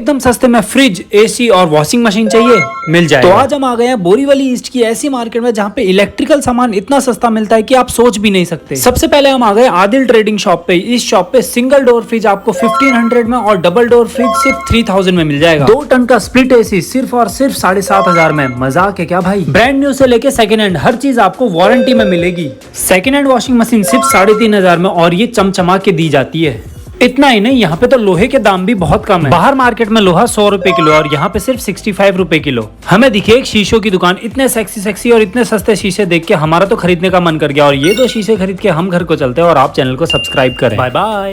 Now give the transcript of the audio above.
एकदम सस्ते में फ्रिज, एसी और वॉशिंग मशीन चाहिए, मिल जाएगा। तो आज हम आ गए हैं बोरीवली ईस्ट की ऐसी मार्केट में जहाँ पे इलेक्ट्रिकल सामान इतना सस्ता मिलता है कि आप सोच भी नहीं सकते। सबसे पहले हम आ गए आदिल ट्रेडिंग शॉप पे। इस शॉप पे सिंगल डोर फ्रिज आपको 1500 में और डबल डोर फ्रिज सिर्फ 3000 में मिल जाएगा। 2 टन का स्प्लिट एसी सिर्फ और सिर्फ 7500 में। मजाक है क्या भाई? ब्रांड न्यू से लेके सेकंड हैंड हर चीज आपको वारंटी में मिलेगी। सेकंड हैंड वॉशिंग मशीन सिर्फ 3500 में और ये चमचमा के दी जाती है। इतना ही नहीं, यहाँ पे तो लोहे के दाम भी बहुत कम है। बाहर मार्केट में लोहा 100 रुपए किलो और यहाँ पे सिर्फ 65 रुपए किलो। हमें दिखे एक शीशों की दुकान, इतने सेक्सी और इतने सस्ते शीशे देख के हमारा तो खरीदने का मन कर गया। और ये 2 शीशे खरीद के हम घर को चलते हैं और आप चैनल को सब्सक्राइब करें। Bye bye.